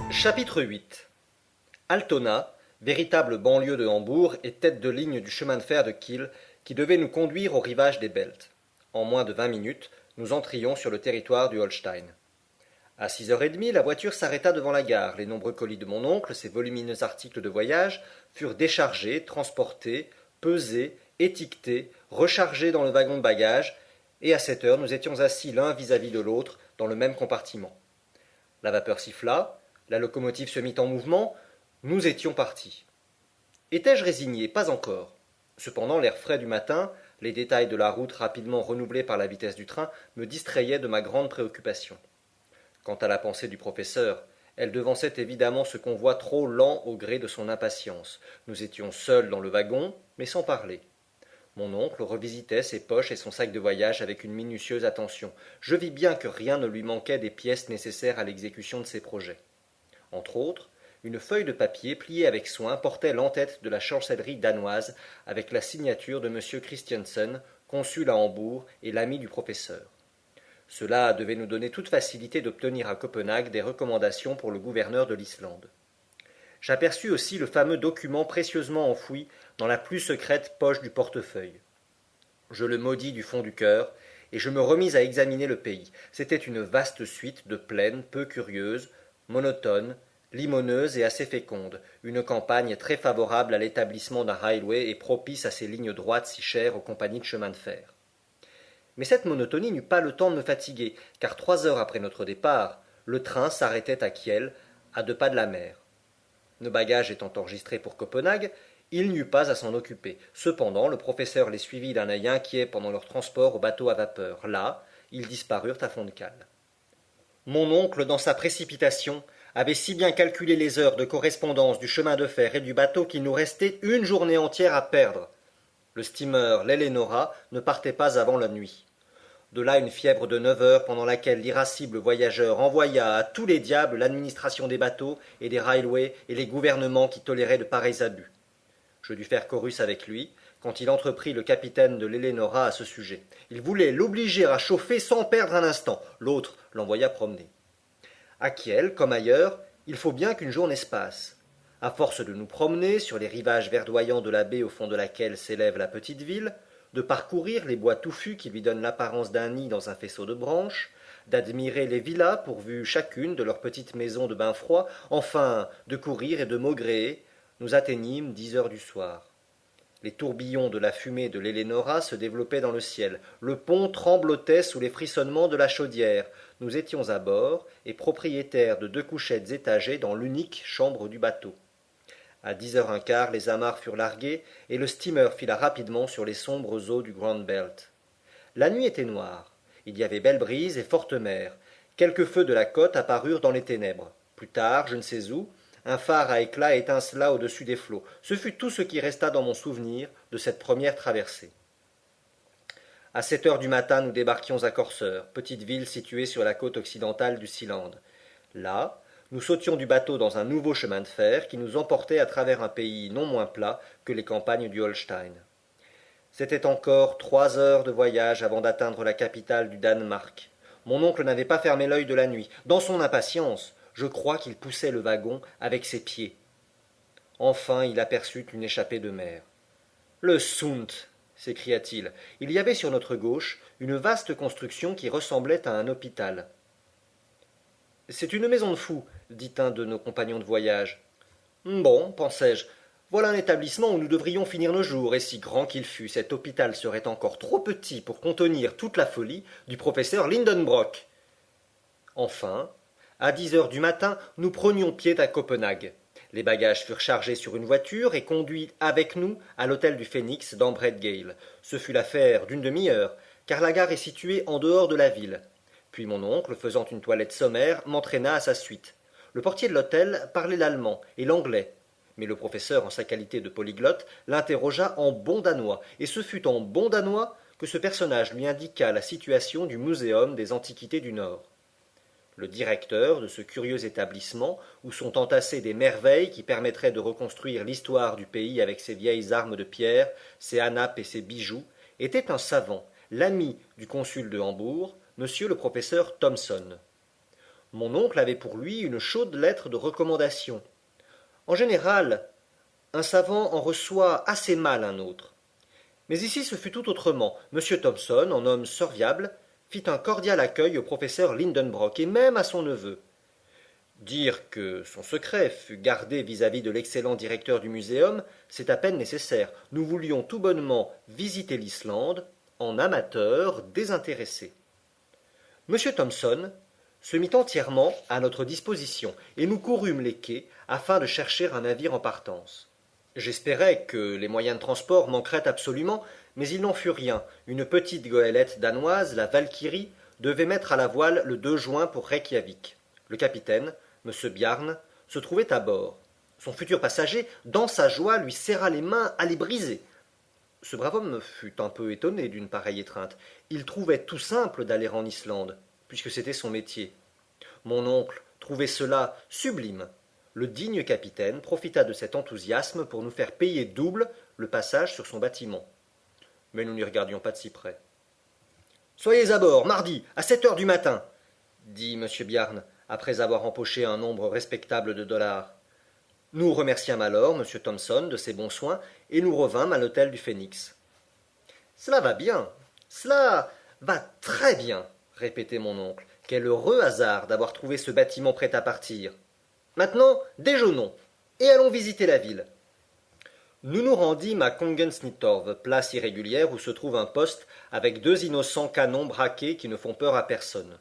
Chapitre 8. Altona, véritable banlieue de Hambourg et tête de ligne du chemin de fer de Kiel, qui devait nous conduire au rivage des Belts. En moins de 20 minutes, nous entrions sur le territoire du Holstein. À 6h30, la voiture s'arrêta devant la gare. Les nombreux colis de mon oncle, ses volumineux articles de voyage, furent déchargés, transportés, pesés, étiquetés, rechargés dans le wagon de bagages, et à 7 heures, nous étions assis l'un vis-à-vis de l'autre dans le même compartiment. La vapeur siffla, la locomotive se mit en mouvement, nous étions partis. Étais-je résigné? Pas encore. Cependant, l'air frais du matin, les détails de la route rapidement renouvelés par la vitesse du train, me distrayaient de ma grande préoccupation. Quant à la pensée du professeur, elle devançait évidemment ce convoi trop lent au gré de son impatience. Nous étions seuls dans le wagon, mais sans parler. Mon oncle revisitait ses poches et son sac de voyage avec une minutieuse attention. Je vis bien que rien ne lui manquait des pièces nécessaires à l'exécution de ses projets. Entre autres, une feuille de papier pliée avec soin portait l'entête de la chancellerie danoise avec la signature de M. Christiansen, consul à Hambourg et l'ami du professeur. Cela devait nous donner toute facilité d'obtenir à Copenhague des recommandations pour le gouverneur de l'Islande. J'aperçus aussi le fameux document précieusement enfoui dans la plus secrète poche du portefeuille. Je le maudis du fond du cœur, et je me remis à examiner le pays. C'était une vaste suite de plaines peu curieuses, monotones, limoneuses et assez fécondes, une campagne très favorable à l'établissement d'un railway et propice à ces lignes droites si chères aux compagnies de chemin de fer. Mais cette monotonie n'eut pas le temps de me fatiguer, car 3 heures après notre départ, le train s'arrêtait à Kiel, à 2 pas de la mer. Nos bagages étant enregistrés pour Copenhague, il n'y eut pas à s'en occuper. Cependant, le professeur les suivit d'un œil inquiet pendant leur transport au bateau à vapeur. Là, ils disparurent à fond de cale. Mon oncle, dans sa précipitation, avait si bien calculé les heures de correspondance du chemin de fer et du bateau qu'il nous restait une journée entière à perdre. Le steamer l'Eleonora ne partait pas avant la nuit. De là une fièvre de 9 heures pendant laquelle l'irascible voyageur envoya à tous les diables l'administration des bateaux et des railways et les gouvernements qui toléraient de pareils abus. Je dus faire chorus avec lui quand il entreprit le capitaine de l'Eleonora à ce sujet. Il voulait l'obliger à chauffer sans perdre un instant. L'autre l'envoya promener. À Kiel, comme ailleurs, il faut bien qu'une journée se passe. À force de nous promener sur les rivages verdoyants de la baie au fond de laquelle s'élève la petite ville, de parcourir les bois touffus qui lui donnent l'apparence d'un nid dans un faisceau de branches, d'admirer les villas pourvues chacune de leurs petites maisons de bain froid, enfin de courir et de maugréer, nous atteignîmes 10 heures du soir. Les tourbillons de la fumée de l'Eleonora se développaient dans le ciel. Le pont tremblotait sous les frissonnements de la chaudière. Nous étions à bord et propriétaires de 2 couchettes étagées dans l'unique chambre du bateau. À 10h15, les amarres furent larguées et le steamer fila rapidement sur les sombres eaux du Grand Belt. La nuit était noire. Il y avait belle brise et forte mer. Quelques feux de la côte apparurent dans les ténèbres. Plus tard, je ne sais où, un phare à éclat étincela au-dessus des flots. Ce fut tout ce qui resta dans mon souvenir de cette première traversée. À 7 heures du matin, nous débarquions à Corser, petite ville située sur la côte occidentale du Sealand. Là, nous sautions du bateau dans un nouveau chemin de fer qui nous emportait à travers un pays non moins plat que les campagnes du Holstein. C'était encore 3 heures de voyage avant d'atteindre la capitale du Danemark. Mon oncle n'avait pas fermé l'œil de la nuit. Dans son impatience, je crois qu'il poussait le wagon avec ses pieds. Enfin, il aperçut une échappée de mer. Le Sund, s'écria-t-il. Il y avait sur notre gauche une vaste construction qui ressemblait à un hôpital. C'est une maison de fous, dit un de nos compagnons de voyage. Bon, pensai-je, voilà un établissement où nous devrions finir nos jours, et si grand qu'il fût, cet hôpital serait encore trop petit pour contenir toute la folie du professeur Lindenbrock. Enfin, à 10 heures du matin, nous prenions pied à Copenhague. Les bagages furent chargés sur une voiture et conduits avec nous à l'hôtel du Phénix d'Ambredgale. Ce fut l'affaire d'une demi-heure, car la gare est située en dehors de la ville. Puis mon oncle, faisant une toilette sommaire, m'entraîna à sa suite. Le portier de l'hôtel parlait l'allemand et l'anglais, mais le professeur, en sa qualité de polyglotte, l'interrogea en bon danois, et ce fut en bon danois que ce personnage lui indiqua la situation du Muséum des Antiquités du Nord. Le directeur de ce curieux établissement, où sont entassées des merveilles qui permettraient de reconstruire l'histoire du pays avec ses vieilles armes de pierre, ses hanapes et ses bijoux, était un savant, l'ami du consul de Hambourg, monsieur le professeur Thomson. Mon oncle avait pour lui une chaude lettre de recommandation. En général, un savant en reçoit assez mal un autre. Mais ici ce fut tout autrement. Monsieur Thomson, en homme serviable, fit un cordial accueil au professeur Lindenbrock et même à son neveu. Dire que son secret fut gardé vis-à-vis de l'excellent directeur du muséum, c'est à peine nécessaire. Nous voulions tout bonnement visiter l'Islande en amateurs désintéressés. Monsieur Thomson se mit entièrement à notre disposition, et nous courûmes les quais afin de chercher un navire en partance. J'espérais que les moyens de transport manqueraient absolument, mais il n'en fut rien. Une petite goélette danoise, la Valkyrie, devait mettre à la voile le 2 juin pour Reykjavik. Le capitaine, M. Bjarne, se trouvait à bord. Son futur passager, dans sa joie, lui serra les mains à les briser. Ce brave homme fut un peu étonné d'une pareille étreinte. Il trouvait tout simple d'aller en Islande, puisque c'était son métier. Mon oncle trouvait cela sublime. Le digne capitaine profita de cet enthousiasme pour nous faire payer double le passage sur son bâtiment. Mais nous n'y regardions pas de si près. Soyez à bord, mardi, à 7 heures du matin, dit M. Bjarne, après avoir empoché un nombre respectable de dollars. Nous remerciâmes alors M. Thomson de ses bons soins et nous revînmes à l'hôtel du Phénix. Cela va bien, cela va très bien, répétait mon oncle. Quel heureux hasard d'avoir trouvé ce bâtiment prêt à partir. Maintenant, déjeunons et allons visiter la ville. Nous nous rendîmes à Kongensnittorv, place irrégulière où se trouve un poste avec 2 innocents canons braqués qui ne font peur à personne.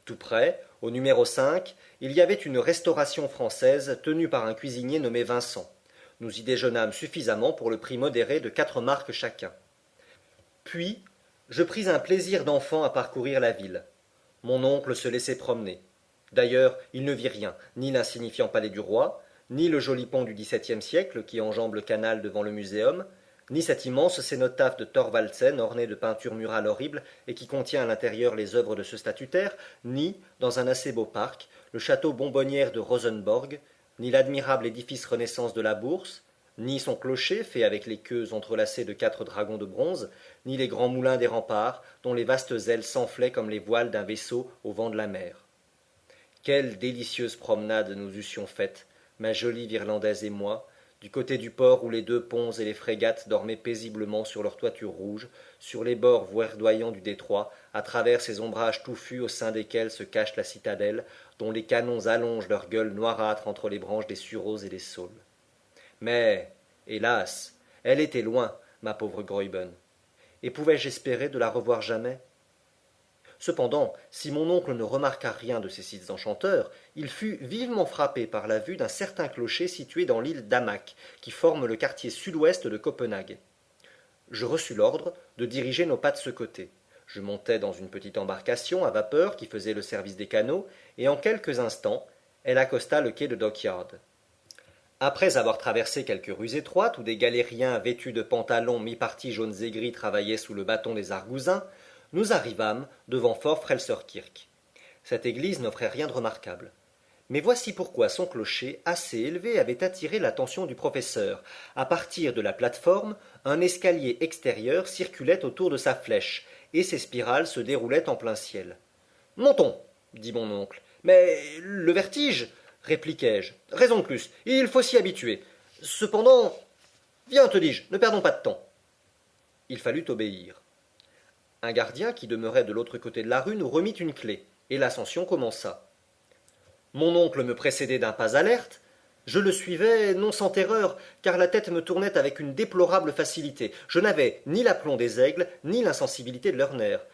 Tout près, au numéro 5, il y avait une restauration française tenue par un cuisinier nommé Vincent. Nous y déjeunâmes suffisamment pour le prix modéré de 4 marks chacun. Puis, je pris un plaisir d'enfant à parcourir la ville. Mon oncle se laissait promener. D'ailleurs, il ne vit rien, ni l'insignifiant palais du roi, ni le joli pont du XVIIe siècle qui enjambe le canal devant le muséum, ni cet immense cénotaphe de Thorvaldsen orné de peintures murales horribles et qui contient à l'intérieur les œuvres de ce statutaire, ni, dans un assez beau parc, le château bonbonnière de Rosenborg, ni l'admirable édifice Renaissance de la Bourse, ni son clocher fait avec les queues entrelacées de 4 dragons de bronze, ni les grands moulins des remparts dont les vastes ailes s'enflaient comme les voiles d'un vaisseau au vent de la mer. Quelle délicieuse promenade nous eussions faite, ma jolie Virlandaise et moi, du côté du port où les 2 ponts et les frégates dormaient paisiblement sur leurs toitures rouges, sur les bords verdoyants du détroit, à travers ces ombrages touffus au sein desquels se cache la citadelle, dont les canons allongent leurs gueules noirâtres entre les branches des sureaux et des saules. Mais, hélas, elle était loin, ma pauvre Graüben. Et pouvais-je espérer de la revoir jamais? Cependant, si mon oncle ne remarqua rien de ces sites enchanteurs, il fut vivement frappé par la vue d'un certain clocher situé dans l'île d'Amak, qui forme le quartier sud-ouest de Copenhague. Je reçus l'ordre de diriger nos pas de ce côté. Je montai dans une petite embarcation à vapeur qui faisait le service des canaux, et en quelques instants, elle accosta le quai de Dockyard. Après avoir traversé quelques rues étroites où des galériens vêtus de pantalons mi-partis jaunes et gris travaillaient sous le bâton des argousins, nous arrivâmes devant Fort Frelsserkirk. Cette église n'offrait rien de remarquable. Mais voici pourquoi son clocher assez élevé avait attiré l'attention du professeur. À partir de la plate-forme, un escalier extérieur circulait autour de sa flèche, et ses spirales se déroulaient en plein ciel. Montons, dit mon oncle. Mais le vertige, répliquai-je. Raison de plus, il faut s'y habituer. Cependant, viens, te dis-je, ne perdons pas de temps. Il fallut obéir. Un gardien qui demeurait de l'autre côté de la rue nous remit une clé, et l'ascension commença. Mon oncle me précédait d'un pas alerte. Je le suivais, non sans terreur, car la tête me tournait avec une déplorable facilité. Je n'avais ni l'aplomb des aigles, ni l'insensibilité de leurs nerfs.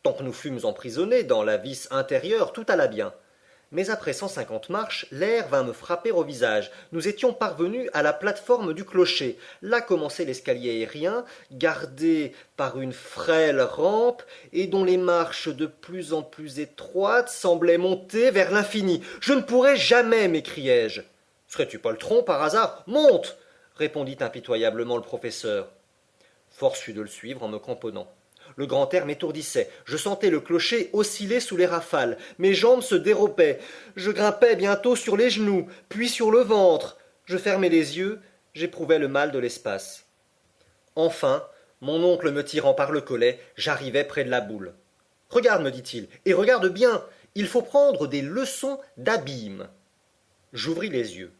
Tant que nous fûmes emprisonnés dans la vis intérieure, tout alla bien. Mais après 150 marches, l'air vint me frapper au visage. Nous étions parvenus à la plate-forme du clocher. Là commençait l'escalier aérien, gardé par une frêle rampe, et dont les marches de plus en plus étroites semblaient monter vers l'infini. Je ne pourrais jamais, m'écriai-je. Serais-tu poltron par hasard? Monte, répondit impitoyablement le professeur. Force fut de le suivre en me cramponnant. Le grand air m'étourdissait. Je sentais le clocher osciller sous les rafales. Mes jambes se déropaient. Je grimpais bientôt sur les genoux, puis sur le ventre. Je fermais les yeux. J'éprouvais le mal de l'espace. Enfin, mon oncle me tirant par le collet, j'arrivai près de la boule. Regarde, me dit-il, et regarde bien. Il faut prendre des leçons d'abîme. J'ouvris les yeux.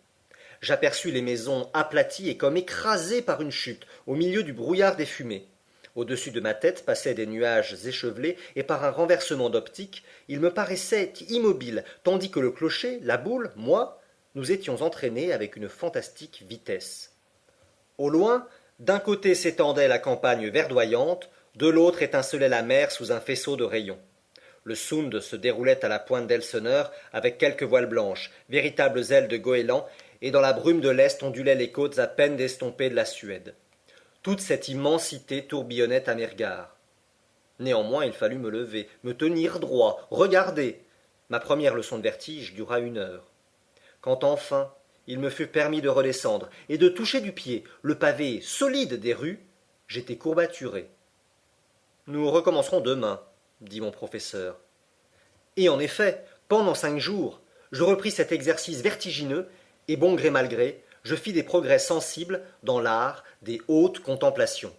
J'aperçus les maisons aplaties et comme écrasées par une chute, au milieu du brouillard des fumées. Au-dessus de ma tête passaient des nuages échevelés, et par un renversement d'optique, ils me paraissaient immobiles, tandis que le clocher, la boule, moi, nous étions entraînés avec une fantastique vitesse. Au loin, d'un côté s'étendait la campagne verdoyante, de l'autre étincelait la mer sous un faisceau de rayons. Le Sound se déroulait à la pointe d'Elseneur avec quelques voiles blanches, véritables ailes de goéland, et dans la brume de l'Est ondulaient les côtes à peine estompées de la Suède. Toute cette immensité tourbillonnait à mes regards. Néanmoins, il fallut me lever, me tenir droit, regarder. Ma première leçon de vertige dura 1 heure. Quand enfin il me fut permis de redescendre et de toucher du pied le pavé solide des rues, j'étais courbaturé. Nous recommencerons demain, dit mon professeur. Et en effet, pendant 5 jours, je repris cet exercice vertigineux, et bon gré mal gré, je fis des progrès sensibles dans l'art des hautes contemplations.